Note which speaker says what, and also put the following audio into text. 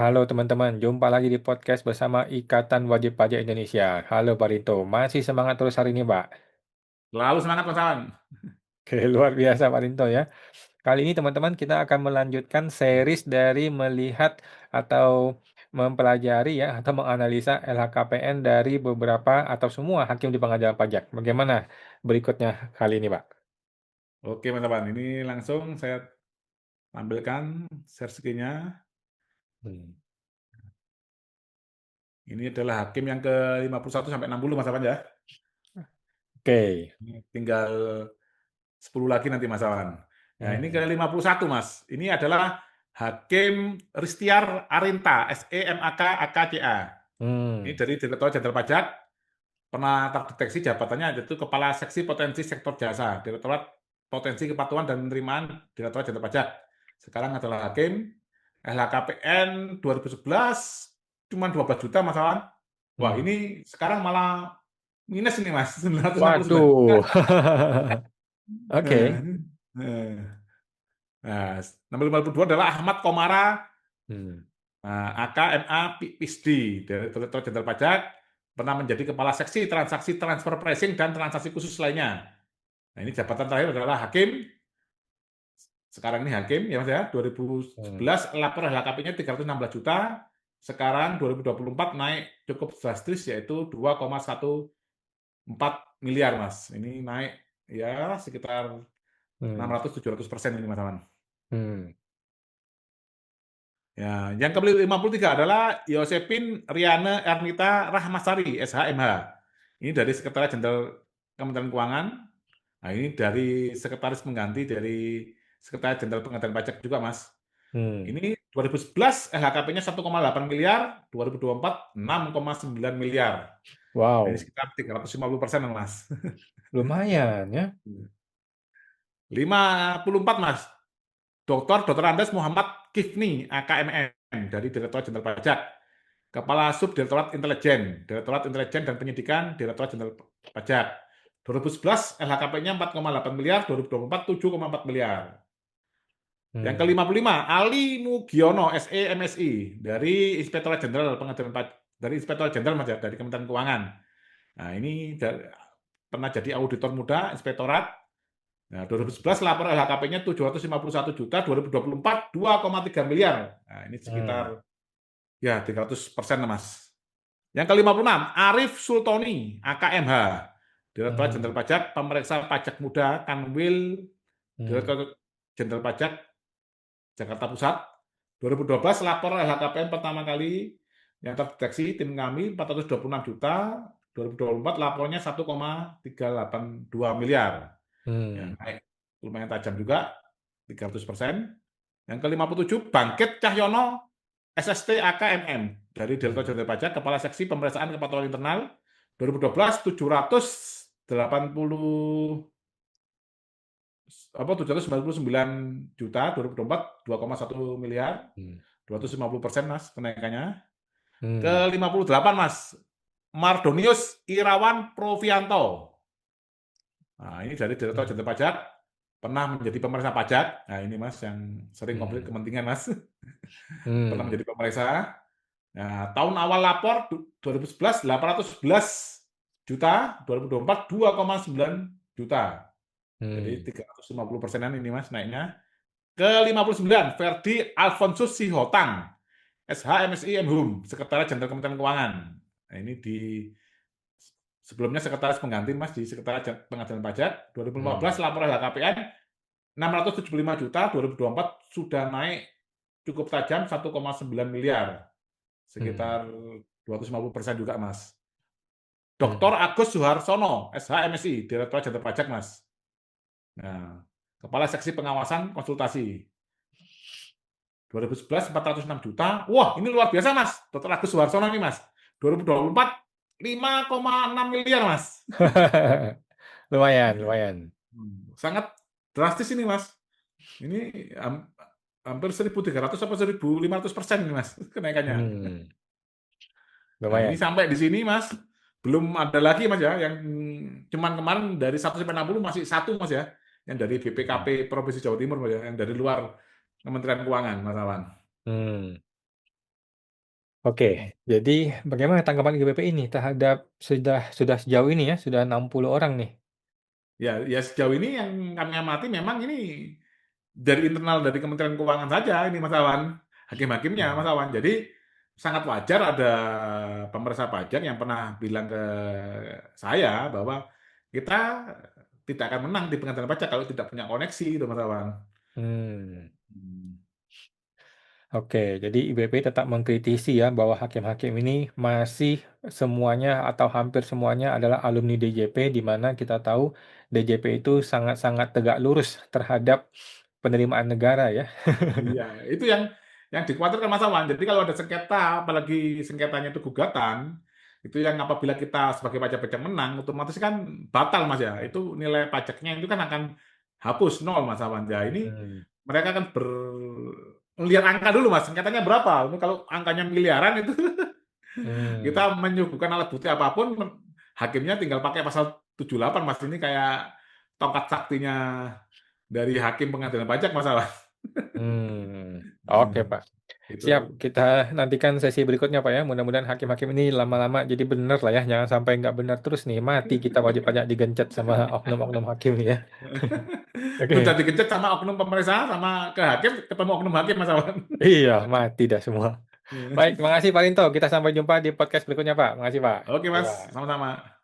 Speaker 1: Halo teman-teman, jumpa lagi di podcast bersama Ikatan Wajib Pajak Indonesia. Halo Pak Rinto, masih semangat terus hari ini Pak?
Speaker 2: Selalu semangat Mas Awan.
Speaker 1: Oke, luar biasa Pak Rinto ya. Kali ini teman-teman kita akan melanjutkan series dari melihat atau mempelajari ya atau menganalisa LHKPN dari beberapa atau semua hakim di pengadilan pajak. Bagaimana berikutnya kali ini Pak?
Speaker 2: Oke Mas Awan, ini langsung saya tampilkan share screen-nya.
Speaker 1: Hmm.
Speaker 2: Ini adalah hakim yang ke-51 sampai 60 Mas Awan ya.
Speaker 1: Oke.
Speaker 2: Ini tinggal 10 lagi nanti Mas Awan. Nah, ini
Speaker 1: Hmm.
Speaker 2: ke-51 Mas. Ini adalah Hakim Ristiar Arinta, SEMAK AKCA. Ini
Speaker 1: Hmm.
Speaker 2: dari Direktorat Jenderal Pajak, pernah terdeteksi jabatannya yaitu Kepala Seksi Potensi Sektor Jasa, Direktorat Potensi Kepatuhan dan Penerimaan Direktorat Jenderal Pajak. Sekarang adalah hakim, LHKPN 2011 cuma 12 juta Mas Awan. Wah,
Speaker 1: Hmm.
Speaker 2: ini sekarang malah minus ini Mas, 969 juta.
Speaker 1: Waduh.
Speaker 2: Nah,
Speaker 1: Oke.
Speaker 2: nah, nah, nomor 52 adalah Ahmad Komara,
Speaker 1: Hmm.
Speaker 2: AKMA PISD, dari Direktorat Jenderal Pajak, pernah menjadi Kepala Seksi Transaksi Transfer Pricing dan Transaksi Khusus lainnya. Nah, ini jabatan terakhir adalah Hakim, sekarang ini Hakim, ya Mas ya,
Speaker 1: Hmm.
Speaker 2: 2011 lapor LHKP-nya 316 juta, sekarang 2024 naik cukup drastis, yaitu 2,14 miliar, Mas. Ini naik ya sekitar
Speaker 1: Hmm.
Speaker 2: 600-700% ini, Mas Aman.
Speaker 1: Hmm.
Speaker 2: Ya, yang ke-53 adalah Yosepin Riane Ernita Rahmasari, SHMH. Ini dari Sekretariat Jenderal Kementerian Keuangan. Nah, ini dari sekretaris pengganti dari Sekretariat Jenderal Pengadilan Pajak juga, Mas.
Speaker 1: Hmm.
Speaker 2: Ini 2011 LHKP-nya 1,8 miliar, 2024 6,9 miliar. Nah, ini
Speaker 1: Wow,
Speaker 2: sekitar 350%, Mas.
Speaker 1: lumayan ya.
Speaker 2: 54, Mas. Dr. Andes Muhammad Kifni, AKMM, dari Direktorat Jenderal Pajak. Kepala Subdirektorat Intelijen, Direktorat Intelijen dan Penyidikan, Direktorat Jenderal Pajak. 2011 LHKP-nya 4,8 miliar, 2024 7,4 miliar. Yang
Speaker 1: Hmm.
Speaker 2: ke-55, Ali Mugiono, SE MSI, dari Inspektorat Jenderal Pengadilan Pajak, dari Inspektorat Jenderal Mas, dari Kementerian Keuangan. Nah, ini pernah jadi auditor muda, inspektorat. Nah, 2011 lapor LHKP-nya 751 juta, 2024 2,3 miliar. Nah, ini
Speaker 1: Hmm.
Speaker 2: sekitar ya 300% Mas. Yang ke-56, Arif Sultoni, AKMH, Direktorat Jenderal
Speaker 1: Hmm.
Speaker 2: Pajak, Pemeriksa Pajak Muda, Kanwil,
Speaker 1: Hmm.
Speaker 2: Direktorat Jenderal Pajak, Jakarta Pusat. 2012 lapor LHKPN pertama kali yang terdeteksi tim kami 426 juta, 2024 lapornya 1,382 miliar. Ya,
Speaker 1: Hmm.
Speaker 2: naik lumayan tajam juga, 300%. Yang ke-57, Bangkit Cahyono, SST AKMM, dari Direktorat
Speaker 1: Hmm.
Speaker 2: Jenderal Pajak, Kepala Seksi Pemeriksaan Kepatuhan Internal, 2012 780 799 juta, 2024 2,1 miliar,
Speaker 1: Hmm.
Speaker 2: 250% Mas kenaikannya.
Speaker 1: Hmm.
Speaker 2: Ke-58 Mas, Mardonius Irawan Provianto. Nah, ini dari Direktorat
Speaker 1: Hmm.
Speaker 2: Jenderal Pajak, pernah menjadi pemeriksa pajak. Nah, ini Mas yang sering konflik
Speaker 1: Hmm.
Speaker 2: kepentingan Mas. Pernah
Speaker 1: Hmm.
Speaker 2: menjadi pemeriksa. Nah, tahun awal lapor 2011 811 juta, 2024 2,9 juta. Jadi
Speaker 1: Hmm.
Speaker 2: 350%-an ini Mas naiknya. Ke-59, Ferdi Alfonsus Sihotang, SHMSI Hum, Sekretariat Jenderal Kementerian Keuangan. Nah, ini di sebelumnya sekretaris pengganti Mas di Sekretariat Pengadilan Pajak. 2015
Speaker 1: Hmm.
Speaker 2: laporan LHKPN 675 juta, 2024 sudah naik cukup tajam 1,9 miliar.
Speaker 1: Hmm.
Speaker 2: Sekitar 250% juga Mas. Dr.
Speaker 1: Hmm.
Speaker 2: Agus Suharsono, SHMSI, Direktorat Jenderal Pajak Mas. Nah, Kepala Seksi Pengawasan Konsultasi. 2011 406 juta. Wah, ini luar biasa Mas. Dr. Agus Suharsono ini Mas. 2024 5,6 miliar Mas.
Speaker 1: Lumayan, lumayan.
Speaker 2: Sangat drastis ini Mas. Ini hampir 1.300 atau 1.500% ini Mas kenaikannya.
Speaker 1: Hmm.
Speaker 2: Nah, ini
Speaker 1: Lumayan.
Speaker 2: sampai di sini Mas. Belum ada lagi Mas ya yang cuman kemarin dari 1 sampai 60 masih satu Mas ya. Yang dari
Speaker 1: Hmm.
Speaker 2: BPKP Provinsi Jawa Timur Mas ya, yang dari luar Kementerian Keuangan Mas Awan.
Speaker 1: Hmm. Oke, jadi bagaimana tanggapan GBP ini terhadap sudah sejauh ini ya, sudah 60 orang nih?
Speaker 2: Ya, ya sejauh ini yang kami amati memang ini dari internal dari Kementerian Keuangan saja ini Mas Awan, hakim-hakimnya
Speaker 1: Hmm.
Speaker 2: Mas Awan. Jadi sangat wajar ada pemeriksa pajak yang pernah bilang ke saya bahwa kita tidak akan menang di pengadilan pajak kalau tidak punya koneksi itu Mas Awan.
Speaker 1: Hmm.
Speaker 2: Hmm.
Speaker 1: Oke, jadi IBP tetap mengkritisi ya bahwa hakim-hakim ini masih semuanya atau hampir semuanya adalah alumni DJP, di mana kita tahu DJP itu sangat-sangat tegak lurus terhadap penerimaan negara ya.
Speaker 2: Iya, itu yang dikhawatirkan Mas Awan. Jadi kalau ada sengketa, apalagi sengketanya itu gugatan, itu yang apabila kita sebagai pajak-pajak menang, otomatis kan batal Mas ya. Itu nilai pajaknya itu kan akan hapus nol Mas Awan. Ya ini
Speaker 1: Hmm.
Speaker 2: mereka kan melihat angka dulu Mas, sengketanya berapa? Ini kalau angkanya miliaran itu kita
Speaker 1: Hmm.
Speaker 2: menyuguhkan alat bukti apapun, hakimnya tinggal pakai pasal 78 Mas. Ini kayak tongkat saktinya dari hakim pengadilan pajak Mas Awan.
Speaker 1: Hmm. Oke,
Speaker 2: Hmm.
Speaker 1: Pak.
Speaker 2: Itu.
Speaker 1: Siap, kita nantikan sesi berikutnya, Pak ya. Mudah-mudahan hakim-hakim ini lama-lama jadi benar lah ya. Jangan sampai nggak benar terus nih. Mati kita wajib pajak digencet sama oknum-oknum hakim nih ya.
Speaker 2: Sudah
Speaker 1: Oke.
Speaker 2: dikejar sama oknum pemeriksa sama ke hakim ketemu oknum hakim Mas Awan.
Speaker 1: Iya, mati dah semua. Baik, terima kasih Pak Rinto. Kita sampai jumpa di podcast berikutnya, Pak. Makasih, Pak.
Speaker 2: Oke
Speaker 1: Iya,
Speaker 2: Mas,
Speaker 1: Pak.
Speaker 2: sama-sama.